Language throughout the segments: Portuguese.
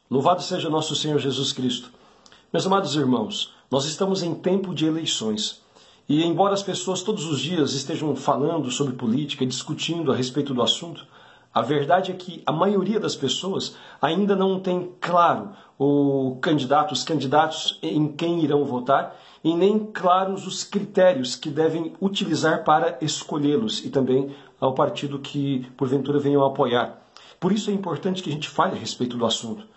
Louvado seja nosso Senhor Jesus Cristo. Meus amados irmãos, nós estamos em tempo de eleições. E embora as pessoas todos os dias estejam falando sobre política e discutindo a respeito do assunto, a verdade é que a maioria das pessoas ainda não tem claro os candidatos em quem irão votar e nem claros os critérios que devem utilizar para escolhê-los e também ao partido que porventura venham a apoiar. Por isso é importante que a gente fale a respeito do assunto.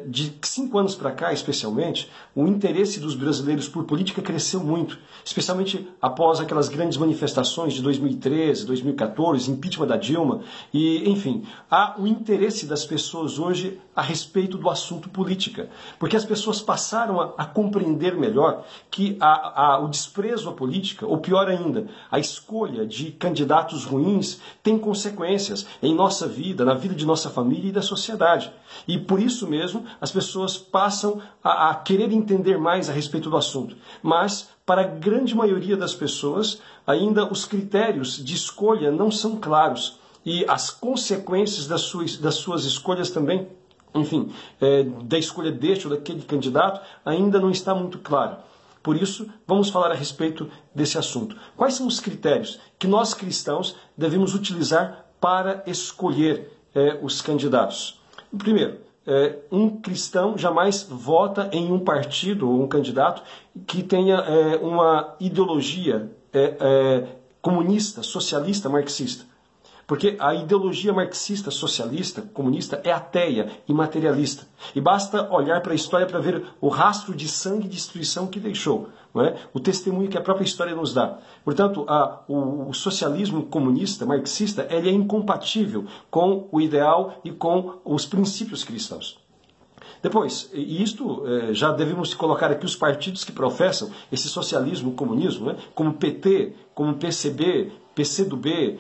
De 5 anos para cá, especialmente, o interesse dos brasileiros por política cresceu muito, especialmente após aquelas grandes manifestações de 2013, 2014, impeachment da Dilma, e, enfim, há o interesse das pessoas hoje a respeito do assunto política, porque as pessoas passaram a compreender melhor que o desprezo à política, ou pior ainda, a escolha de candidatos ruins tem consequências em nossa vida, na vida de nossa família e da sociedade. E por isso mesmo as pessoas passam a querer entender mais a respeito do assunto. Mas, para a grande maioria das pessoas, ainda os critérios de escolha não são claros. E as consequências das suas escolhas também, enfim, da escolha deste ou daquele candidato, ainda não está muito claro. Por isso, vamos falar a respeito desse assunto. Quais são os critérios que nós cristãos devemos utilizar para escolher os candidatos? Primeiro, um cristão jamais vota em um partido ou um candidato que tenha uma ideologia comunista, socialista, marxista. Porque a ideologia marxista, socialista, comunista é ateia e materialista. E basta olhar para a história para ver o rastro de sangue e destruição que deixou. Não é? O testemunho que a própria história nos dá. Portanto, o socialismo comunista, marxista, ele é incompatível com o ideal e com os princípios cristãos. Depois, e isto já devemos colocar aqui os partidos que professam esse socialismo, comunismo, né? Como PT, como PCB, PCdoB,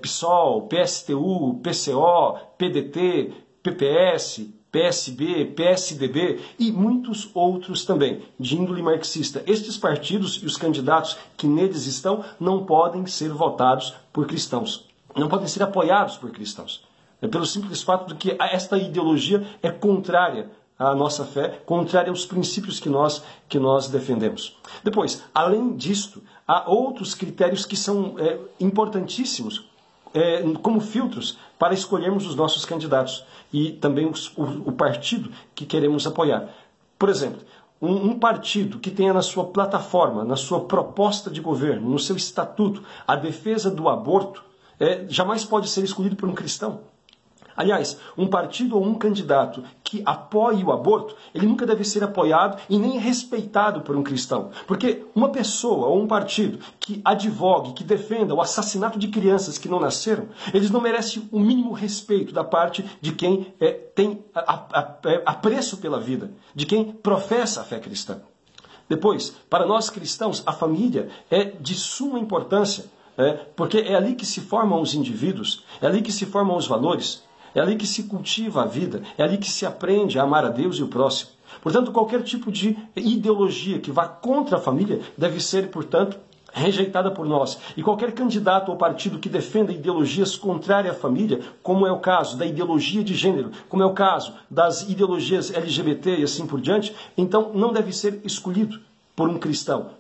PSOL, PSTU, PCO, PDT, PPS, PSB, PSDB e muitos outros também, de índole marxista. Estes partidos e os candidatos que neles estão não podem ser votados por cristãos, não podem ser apoiados por cristãos. Pelo simples fato de que esta ideologia é contrária à nossa fé, contrária aos princípios que nós defendemos. Depois, além disto, há outros critérios que são importantíssimos como filtros para escolhermos os nossos candidatos e também o partido que queremos apoiar. Por exemplo, um partido que tenha na sua plataforma, na sua proposta de governo, no seu estatuto, a defesa do aborto, jamais pode ser escolhido por um cristão. Aliás, um partido ou um candidato que apoie o aborto, ele nunca deve ser apoiado e nem respeitado por um cristão. Porque uma pessoa ou um partido que advogue, que defenda o assassinato de crianças que não nasceram, eles não merecem o mínimo respeito da parte de quem tem apreço pela vida, de quem professa a fé cristã. Depois, para nós cristãos, a família é de suma importância, porque é ali que se formam os indivíduos, é ali que se formam os valores, é ali que se cultiva a vida, é ali que se aprende a amar a Deus e o próximo. Portanto, qualquer tipo de ideologia que vá contra a família deve ser, portanto, rejeitada por nós. E qualquer candidato ou partido que defenda ideologias contrárias à família, como é o caso da ideologia de gênero, como é o caso das ideologias LGBT e assim por diante, então não deve ser escolhido por um cristão.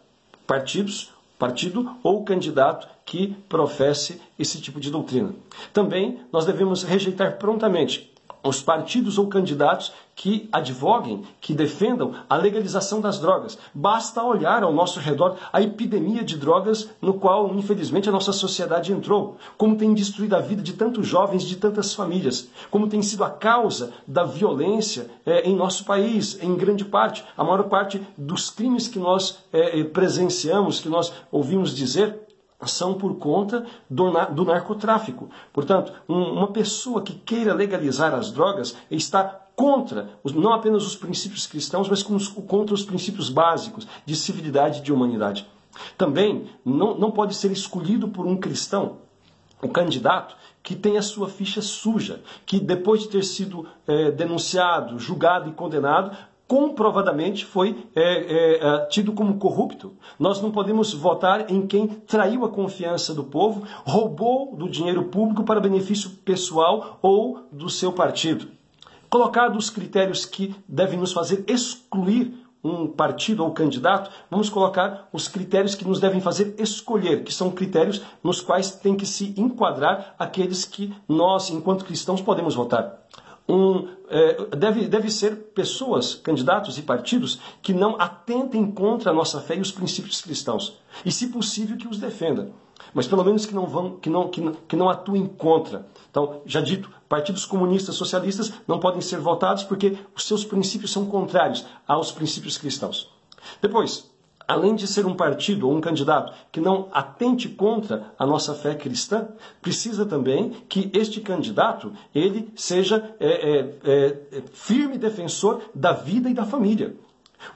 Partido ou candidato que professe esse tipo de doutrina. Também nós devemos rejeitar prontamente os partidos ou candidatos que advoguem, que defendam a legalização das drogas. Basta olhar ao nosso redor a epidemia de drogas no qual, infelizmente, a nossa sociedade entrou. Como tem destruído a vida de tantos jovens, de tantas famílias. Como tem sido a causa da violência em nosso país, em grande parte. A maior parte dos crimes que nós presenciamos, que nós ouvimos dizer, são por conta do narcotráfico. Portanto, uma pessoa que queira legalizar as drogas está contra não apenas os princípios cristãos, mas contra os princípios básicos de civilidade e de humanidade. Também não pode ser escolhido por um cristão, um candidato que tem a sua ficha suja, que depois de ter sido denunciado, julgado e condenado, comprovadamente foi tido como corrupto. Nós não podemos votar em quem traiu a confiança do povo, roubou do dinheiro público para benefício pessoal ou do seu partido. Colocados os critérios que devem nos fazer excluir um partido ou candidato, vamos colocar os critérios que nos devem fazer escolher, que são critérios nos quais tem que se enquadrar aqueles que nós, enquanto cristãos, podemos votar. Deve ser pessoas, candidatos e partidos que não atentem contra a nossa fé e os princípios cristãos. E, se possível, que os defenda. Mas pelo menos que não atuem contra. Então, já dito, partidos comunistas, socialistas não podem ser votados porque os seus princípios são contrários aos princípios cristãos. Depois, além de ser um partido ou um candidato que não atente contra a nossa fé cristã, precisa também que este candidato ele seja firme defensor da vida e da família.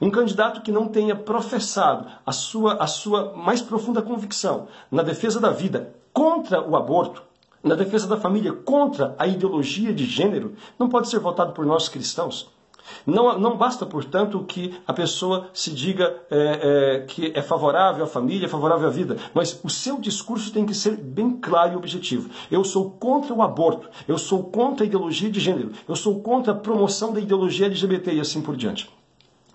Um candidato que não tenha professado a sua mais profunda convicção na defesa da vida contra o aborto, na defesa da família contra a ideologia de gênero, não pode ser votado por nós cristãos. Não basta, portanto, que a pessoa se diga que é favorável à família, é favorável à vida, mas o seu discurso tem que ser bem claro e objetivo. Eu sou contra o aborto, eu sou contra a ideologia de gênero, eu sou contra a promoção da ideologia LGBT e assim por diante.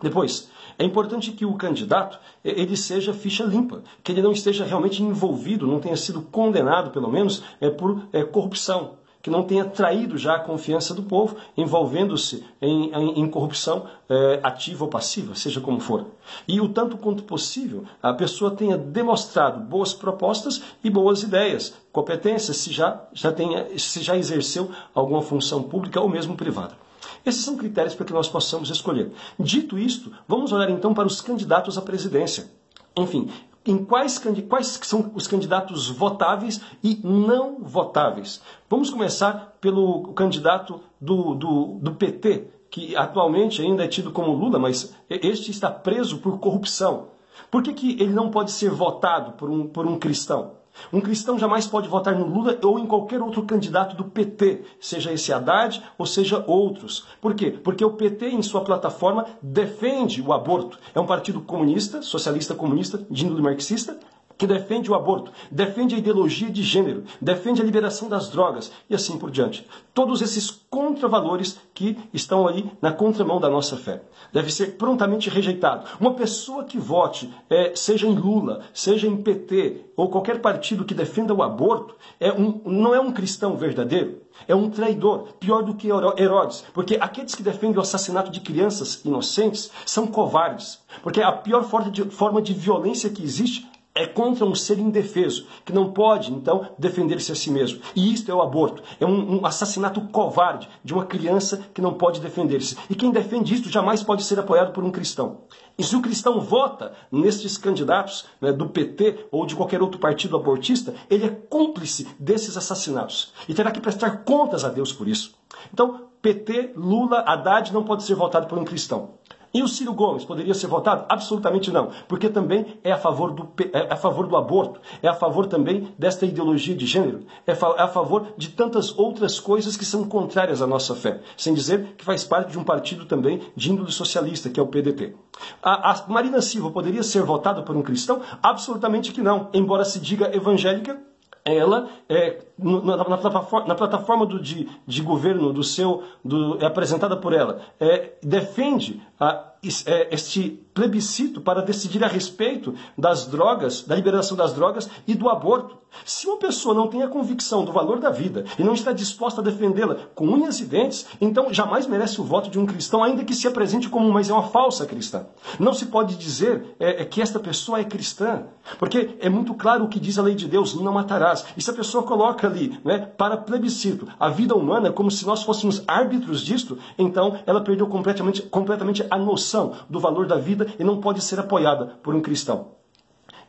Depois, é importante que o candidato ele seja ficha limpa, que ele não esteja realmente envolvido, não tenha sido condenado, pelo menos, por corrupção, que não tenha traído já a confiança do povo, envolvendo-se em corrupção ativa ou passiva, seja como for. E o tanto quanto possível, a pessoa tenha demonstrado boas propostas e boas ideias, competências, se já exerceu alguma função pública ou mesmo privada. Esses são critérios para que nós possamos escolher. Dito isto, vamos olhar então para os candidatos à presidência. Enfim, quais são os candidatos votáveis e não votáveis? Vamos começar pelo candidato do PT, que atualmente ainda é tido como Lula, mas este está preso por corrupção. Por que ele não pode ser votado por um cristão? Um cristão jamais pode votar no Lula ou em qualquer outro candidato do PT, seja esse Haddad ou seja outros. Por quê? Porque o PT, em sua plataforma, defende o aborto. É um partido comunista, socialista comunista, de índole marxista, que defende o aborto, defende a ideologia de gênero, defende a liberação das drogas e assim por diante. Todos esses contravalores que estão aí na contramão da nossa fé. Deve ser prontamente rejeitado. Uma pessoa que vote, seja em Lula, seja em PT ou qualquer partido que defenda o aborto, não é um cristão verdadeiro. É um traidor, pior do que Herodes. Porque aqueles que defendem o assassinato de crianças inocentes são covardes. Porque a pior forma de violência que existe é contra um ser indefeso, que não pode, então, defender-se a si mesmo. E isto é o aborto. É um assassinato covarde de uma criança que não pode defender-se. E quem defende isto jamais pode ser apoiado por um cristão. E se o cristão vota nestes candidatos, do PT ou de qualquer outro partido abortista, ele é cúmplice desses assassinatos. E terá que prestar contas a Deus por isso. Então, PT, Lula, Haddad não pode ser votado por um cristão. E o Ciro Gomes poderia ser votado? Absolutamente não, porque também é a favor do aborto, é a favor também desta ideologia de gênero, é a favor de tantas outras coisas que são contrárias à nossa fé, sem dizer que faz parte de um partido também de índole socialista, que é o PDT. A Marina Silva poderia ser votada por um cristão? Absolutamente que não, embora se diga evangélica. Ela, na plataforma de governo apresentada por ela, defende este plebiscito para decidir a respeito das drogas, da liberação das drogas e do aborto. Se uma pessoa não tem a convicção do valor da vida e não está disposta a defendê-la com unhas e dentes, então jamais merece o voto de um cristão, ainda que se apresente como uma falsa cristã. Não se pode dizer que esta pessoa é cristã, porque é muito claro o que diz a lei de Deus, não matarás. E se a pessoa coloca ali, para plebiscito, a vida humana, como se nós fôssemos árbitros disto, então ela perdeu completamente a noção do valor da vida e não pode ser apoiada por um cristão.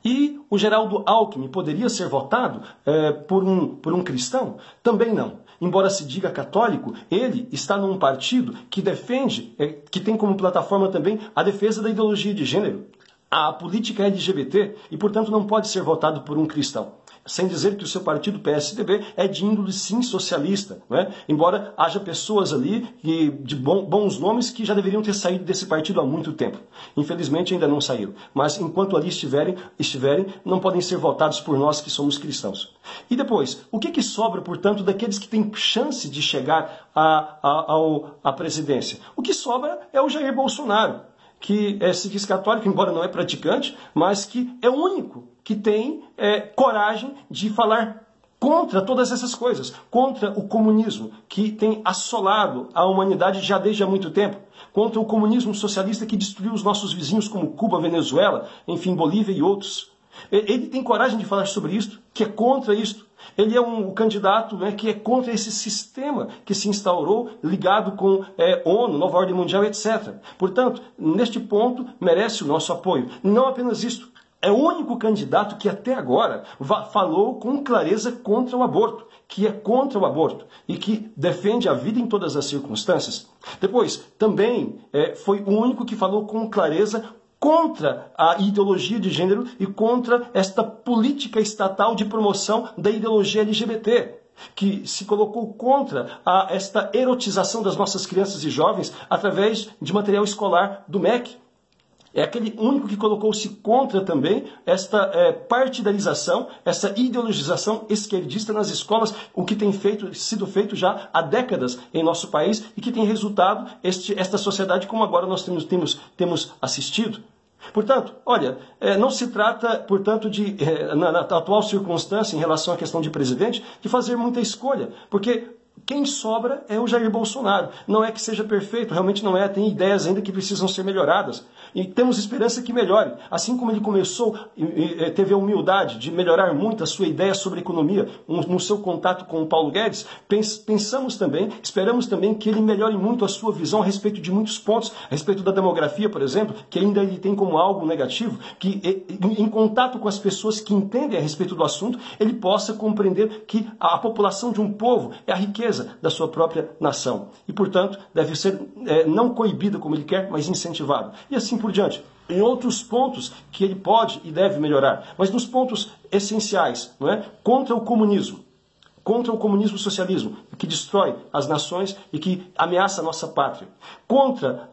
E o Geraldo Alckmin poderia ser votado por um cristão? Também não. Embora se diga católico, ele está num partido que defende, que tem como plataforma também a defesa da ideologia de gênero, a política LGBT, e portanto não pode ser votado por um cristão. sem dizer que o seu partido, PSDB, é de índole sim socialista, né? Embora haja pessoas ali de bons nomes que já deveriam ter saído desse partido há muito tempo. Infelizmente ainda não saíram, mas enquanto ali estiverem, não podem ser votados por nós que somos cristãos. E depois, o que sobra, portanto, daqueles que têm chance de chegar à presidência? O que sobra é o Jair Bolsonaro, que se diz católico, embora não é praticante, mas que é o único que tem coragem de falar contra todas essas coisas, contra o comunismo, que tem assolado a humanidade já desde há muito tempo, contra o comunismo socialista que destruiu os nossos vizinhos como Cuba, Venezuela, enfim, Bolívia e outros. Ele tem coragem de falar sobre isto, que é contra isto. Ele é um candidato, né, que é contra esse sistema que se instaurou, ligado com ONU, Nova Ordem Mundial, etc. Portanto, neste ponto, merece o nosso apoio. Não apenas isto. É o único candidato que até agora falou com clareza contra o aborto, que é contra o aborto e que defende a vida em todas as circunstâncias. Depois, também foi o único que falou com clareza contra a ideologia de gênero e contra esta política estatal de promoção da ideologia LGBT, que se colocou contra esta erotização das nossas crianças e jovens através de material escolar do MEC. É aquele único que colocou-se contra também esta partidarização, essa ideologização esquerdista nas escolas, o que tem sido feito já há décadas em nosso país e que tem resultado esta sociedade como agora nós temos assistido. Portanto, olha, não se trata, portanto, na atual circunstância, em relação à questão de presidente, de fazer muita escolha, porque quem sobra é o Jair Bolsonaro. Não é que seja perfeito, realmente não é. Tem ideias ainda que precisam ser melhoradas. E temos esperança que melhore. Assim como ele começou, teve a humildade de melhorar muito a sua ideia sobre economia no seu contato com o Paulo Guedes, pensamos também, esperamos também que ele melhore muito a sua visão a respeito de muitos pontos, a respeito da demografia, por exemplo, que ainda ele tem como algo negativo, que em contato com as pessoas que entendem a respeito do assunto, ele possa compreender que a população de um povo é a riqueza da sua própria nação. E, portanto, deve ser não coibida como ele quer, mas incentivada. E assim por diante. Em outros pontos que ele pode e deve melhorar. Mas nos pontos essenciais, não é? Contra o comunismo socialismo, que destrói as nações e que ameaça a nossa pátria. Contra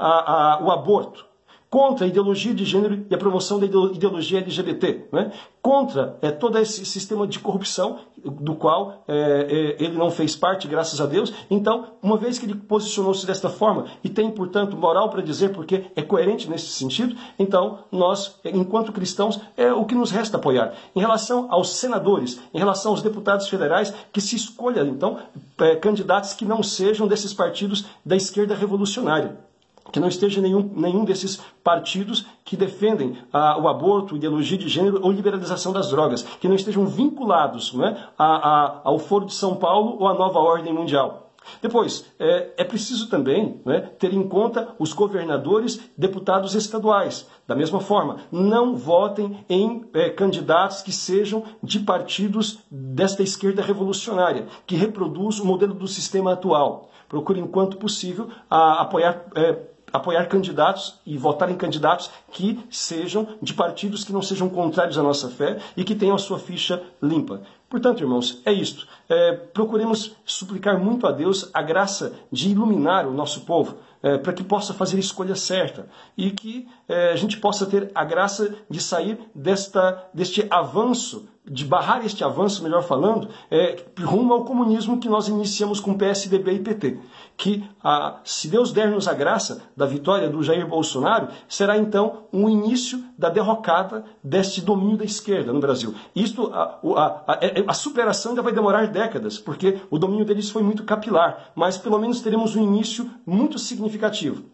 o aborto. Contra a ideologia de gênero e a promoção da ideologia LGBT, né? Contra todo esse sistema de corrupção do qual ele não fez parte, graças a Deus. Então, uma vez que ele posicionou-se desta forma e tem, portanto, moral para dizer porque é coerente nesse sentido, então nós, enquanto cristãos, é o que nos resta apoiar. Em relação aos senadores, em relação aos deputados federais, que se escolha, então, candidatos que não sejam desses partidos da esquerda revolucionária. Que não esteja nenhum desses partidos que defendem o aborto, ideologia de gênero ou liberalização das drogas, que não estejam vinculados, não é, ao Foro de São Paulo ou à Nova Ordem Mundial. Depois, é preciso também, não é, ter em conta os governadores, deputados estaduais. Da mesma forma, não votem em candidatos que sejam de partidos desta esquerda revolucionária, que reproduz o modelo do sistema atual. Procure, enquanto possível, apoiar candidatos e votar em candidatos que sejam de partidos que não sejam contrários à nossa fé e que tenham a sua ficha limpa. Portanto, irmãos, é isto. Procuremos suplicar muito a Deus a graça de iluminar o nosso povo, para que possa fazer a escolha certa e que a gente possa ter a graça de sair deste avanço, de barrar este avanço, melhor falando, rumo ao comunismo que nós iniciamos com PSDB e PT. Que, se Deus der-nos a graça da vitória do Jair Bolsonaro, será então um início da derrocada deste domínio da esquerda no Brasil. Isto, a superação ainda vai demorar décadas, porque o domínio deles foi muito capilar, mas pelo menos teremos um início muito significativo.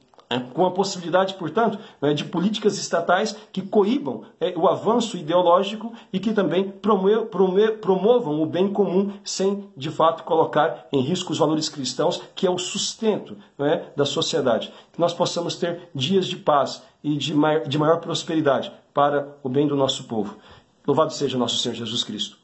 Com a possibilidade, portanto, de políticas estatais que coíbam o avanço ideológico e que também promovam o bem comum sem, de fato, colocar em risco os valores cristãos, que é o sustento, da sociedade. Que nós possamos ter dias de paz e de maior prosperidade para o bem do nosso povo. Louvado seja nosso Senhor Jesus Cristo.